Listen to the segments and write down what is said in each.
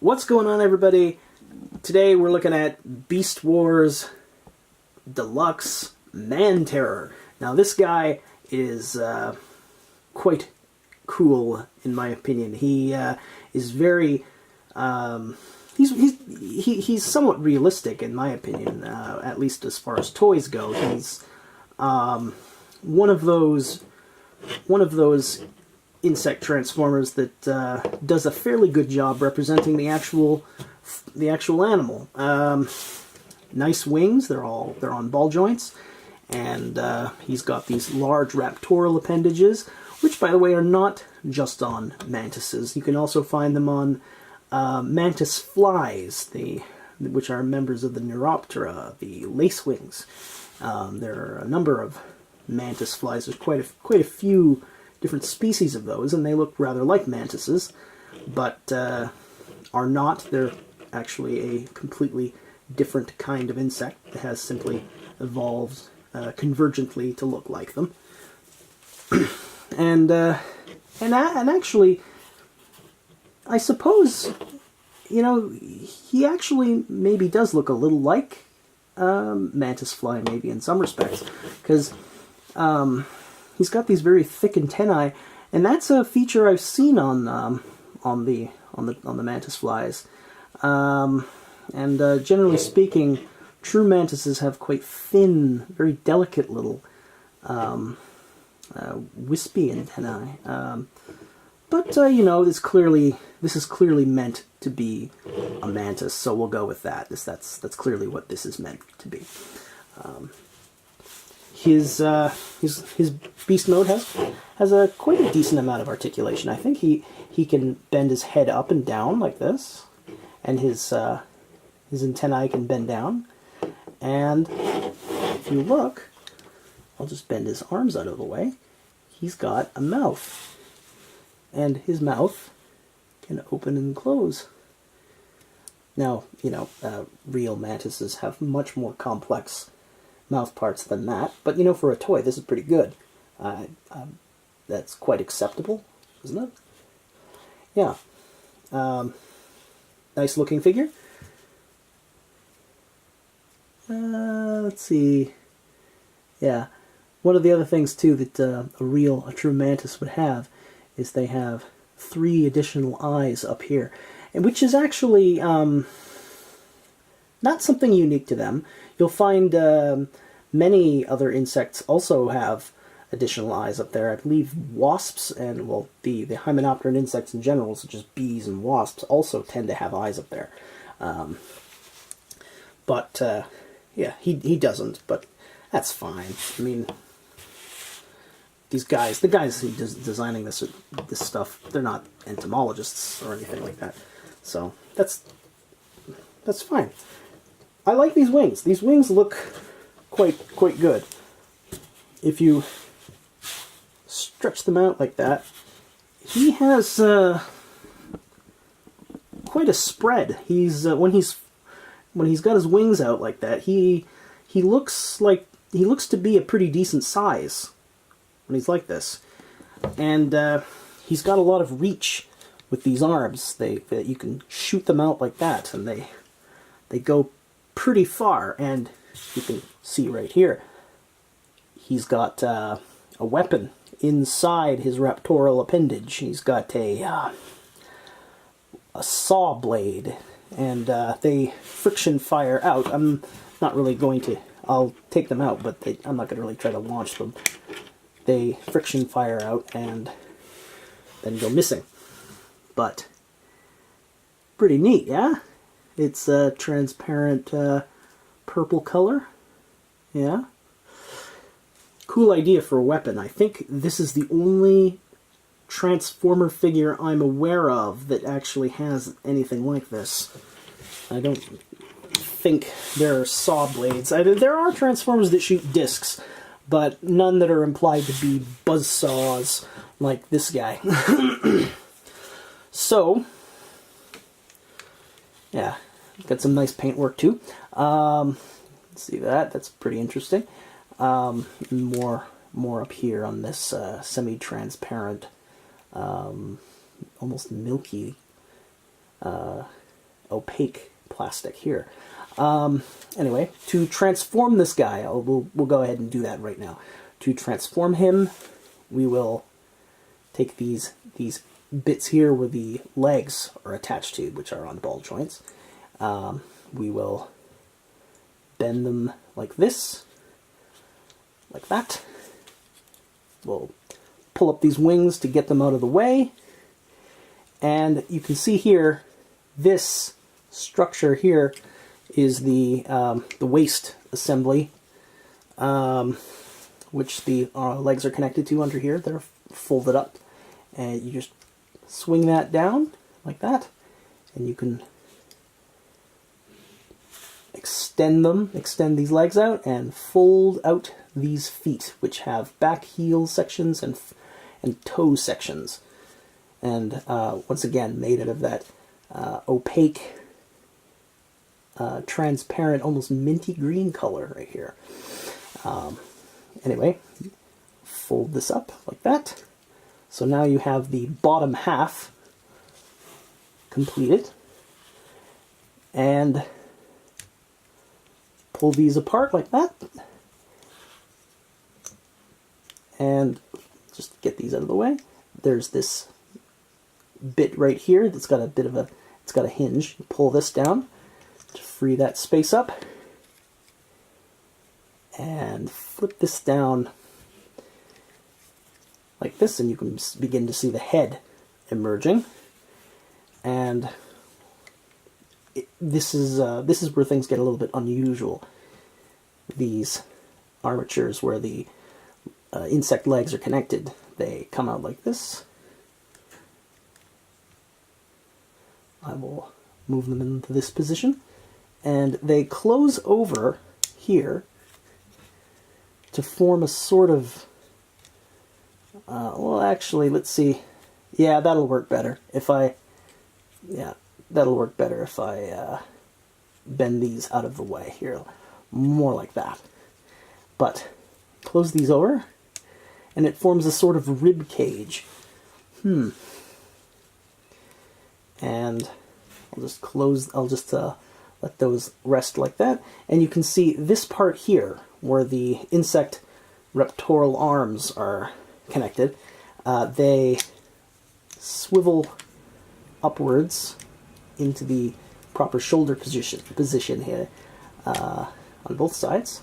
What's going on, everybody? Today we're looking at Beastwars Deluxe Manterror. Now this guy is quite cool in my opinion. He is very he's somewhat realistic in my opinion, at least as far as toys go. He's one of those insect transformers that does a fairly good job representing the actual animal. Nice wings. They're on ball joints, and he's got these large raptorial appendages, which, by the way, are not just on mantises. You can also find them on mantis flies, which are members of the Neuroptera, the lacewings. There are a number of mantis flies. There's quite a few different species of those, and they look rather like mantises, but are not. They're actually a completely different kind of insect that has simply evolved convergently to look like them. and actually, I suppose, you know, he actually maybe does look a little like mantis fly, maybe in some respects, because he's got these very thick antennae, and that's a feature I've seen on the mantis flies. Generally speaking, true mantises have quite thin, very delicate little wispy antennae. But you know, this is clearly meant to be a mantis, so we'll go with that. That's clearly what this is meant to be. His beast mode has quite a decent amount of articulation. I think he can bend his head up and down like this, and his antennae can bend down. And if you look, I'll just bend his arms out of the way. He's got a mouth, and his mouth can open and close. Now, you know, real mantises have much more complex mouth parts than that, but you know, for a toy, this is pretty good. That's quite acceptable, isn't it? Yeah. Nice looking figure. Let's see. Yeah. One of the other things too that a true mantis would have is they have 3 additional eyes up here, and which is actually not something unique to them. You'll find many other insects also have additional eyes up there. I believe wasps and, well, the hymenopteran insects in general, such as bees and wasps, also tend to have eyes up there. Yeah, he doesn't, but that's fine. I mean, the guys designing this stuff, they're not entomologists or anything like that. So that's fine. I like these wings. These wings look quite good. If you stretch them out like that, he has quite a spread. He's when he's got his wings out like that, he looks to be a pretty decent size when he's like this, and he's got a lot of reach with these arms. You can shoot them out like that, and they go pretty far. And you can see right here, he's got a weapon inside his raptorial appendage. He's got a saw blade, and they friction fire out. I'm not really going to. I'll take them out, but I'm not going to really try to launch them. They friction fire out and then go missing. But pretty neat, yeah? It's a transparent purple color. Yeah. Cool idea for a weapon. I think this is the only Transformer figure I'm aware of that actually has anything like this. I don't think there are saw blades. There are Transformers that shoot discs, but none that are implied to be buzzsaws like this guy. So, yeah, got some nice paintwork too. See that? That's pretty interesting. More up here on this semi-transparent, almost milky opaque plastic here. Anyway, to transform this guy, we'll go ahead and do that right now. To transform him, we will take these bits here where the legs are attached to, which are on ball joints. We will bend them like this, like that. We'll pull up these wings to get them out of the way. And you can see here, this structure here is the waist assembly, which the legs are connected to under here. They're folded up, and you just swing that down like that, and you can extend these legs out, and fold out these feet, which have back heel sections and toe sections. And once again, made out of that opaque, transparent, almost minty green color right here. Anyway, fold this up like that. So now you have the bottom half completed. And pull these apart like that. And just get these out of the way. There's this bit right here that's got a bit of it's got a hinge. You pull this down to free that space up. And flip this down like this, and you can begin to see the head emerging. And this is where things get a little bit unusual. These armatures where the insect legs are connected, they come out like this. I will move them into this position, and they close over here to form a sort of, well, actually, let's see. Yeah, that'll work better if I bend these out of the way here. More like that. But close these over, and it forms a sort of rib cage. And I'll just let those rest like that. And you can see this part here, where the insect reptoral arms are connected. They swivel upwards into the proper shoulder position here on both sides.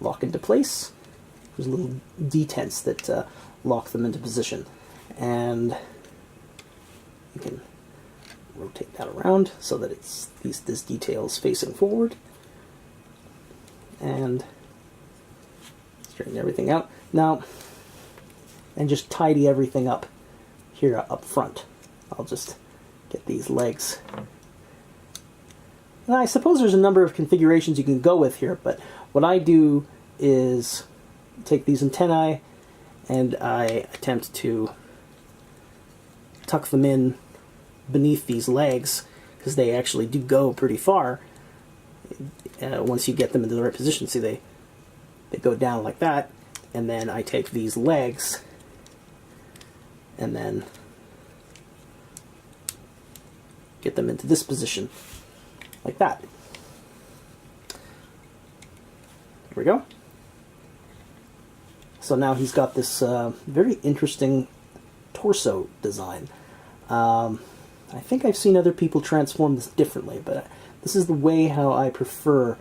Lock into place. There's little detents that lock them into position. And you can rotate that around so that this detail is facing forward. And straighten everything out. Now, and just tidy everything up here up front. I'll just get these legs. And I suppose there's a number of configurations you can go with here, but what I do is take these antennae and I attempt to tuck them in beneath these legs, because they actually do go pretty far. Once you get them into the right position, see they go down like that, and then I take these legs and then get them into this position like that. There we go. So now he's got this very interesting torso design. I think I've seen other people transform this differently, but this is the way how I prefer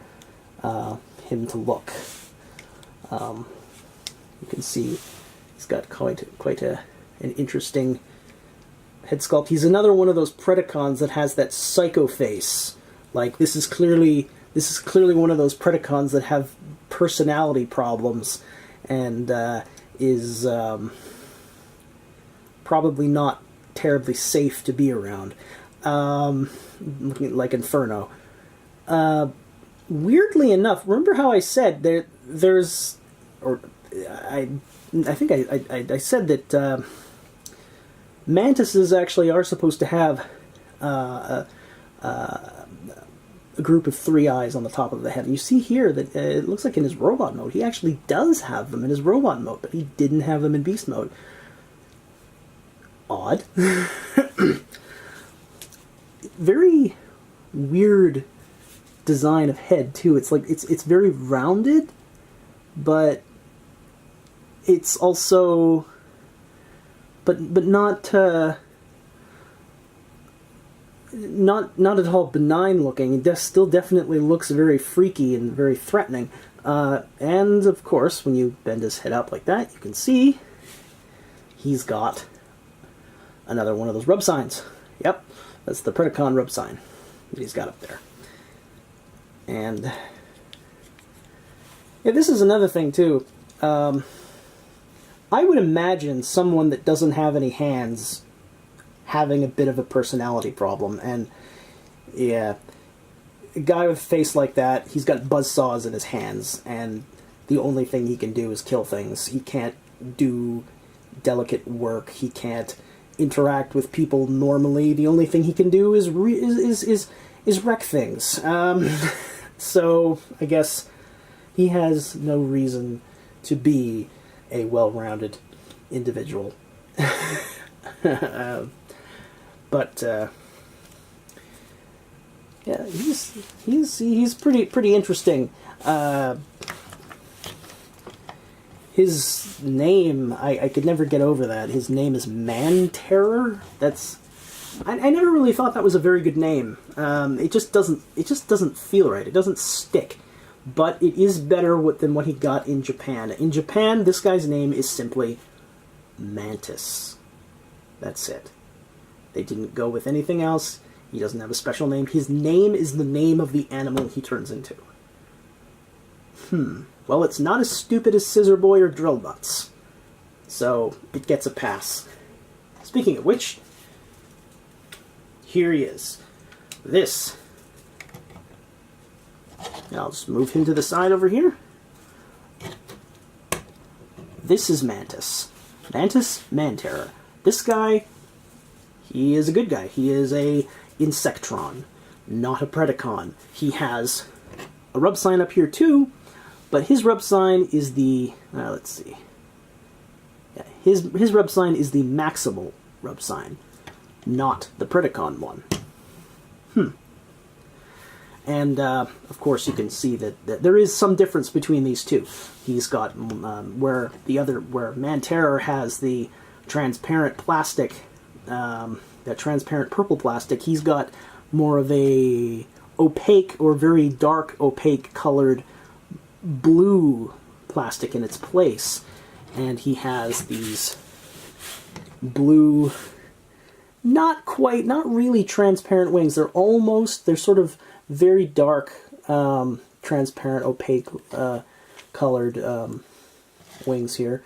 him to look. You can see he's got quite an interesting head sculpt. He's another one of those Predacons that has that psycho face. Like, this is clearly one of those Predacons that have personality problems and is probably not terribly safe to be around. Like Inferno. Weirdly enough, remember how I said there's, or I think I said that mantises actually are supposed to have a group of 3 eyes on the top of the head. And you see here that it looks like in his robot mode, he actually does have them in his robot mode, but he didn't have them in beast mode. Odd. very weird design of head too. It's like it's very rounded, but it's also but not not at all benign looking. It still definitely looks very freaky and very threatening. And of course, when you bend his head up like that, you can see he's got another one of those rub signs. Yep, that's the Predacon rub sign that he's got up there. And yeah, this is another thing too. I would imagine someone that doesn't have any hands having a bit of a personality problem. And yeah, a guy with a face like that, he's got buzzsaws in his hands, and the only thing he can do is kill things. He can't do delicate work. He can't interact with people normally. The only thing he can do is wreck things. So I guess he has no reason to be a well-rounded individual. But yeah, he's pretty interesting. His name, I could never get over that. His name is Manterror. That's I never really thought that was a very good name. It just doesn't feel right. It doesn't stick. But it is better than what he got in Japan. In Japan, this guy's name is simply Mantis. That's it. They didn't go with anything else. He doesn't have a special name. His name is the name of the animal he turns into. Well, it's not as stupid as Scissor Boy or Drill Butts. So, it gets a pass. Speaking of which, here he is. This. I'll just move him to the side over here. This is Mantis. Mantis Manterror. This guy, he is a good guy. He is a Insectron, not a Predacon. He has a rub sign up here too, but his rub sign is the, let's see. Yeah, his rub sign is the maximal rub sign, not the Predacon one. And, of course, you can see that there is some difference between these two. He's got, where Manterror has the transparent plastic, that transparent purple plastic, he's got more of a opaque or very dark opaque colored blue plastic in its place. And he has these blue, not really transparent wings. They're sort of very dark, transparent, opaque colored wings here.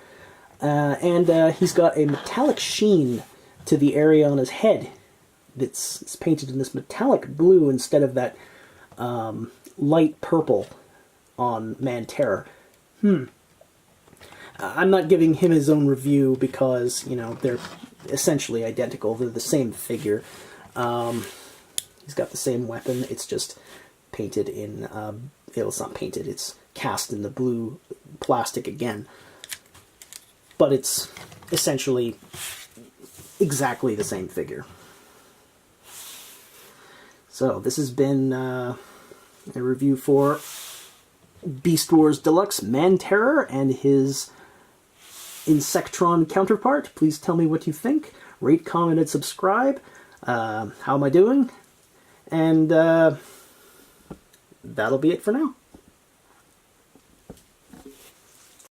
And he's got a metallic sheen to the area on his head. It's painted in this metallic blue instead of that light purple on Manterror. I'm not giving him his own review because, you know, they're essentially identical. They're the same figure. He's got the same weapon, it's just painted in, it's not painted, it's cast in the blue plastic again. But it's essentially exactly the same figure. So, this has been a review for Beastwars Deluxe Manterror and his Insectron counterpart. Please tell me what you think. Rate, comment, and subscribe. How am I doing? And that'll be it for now.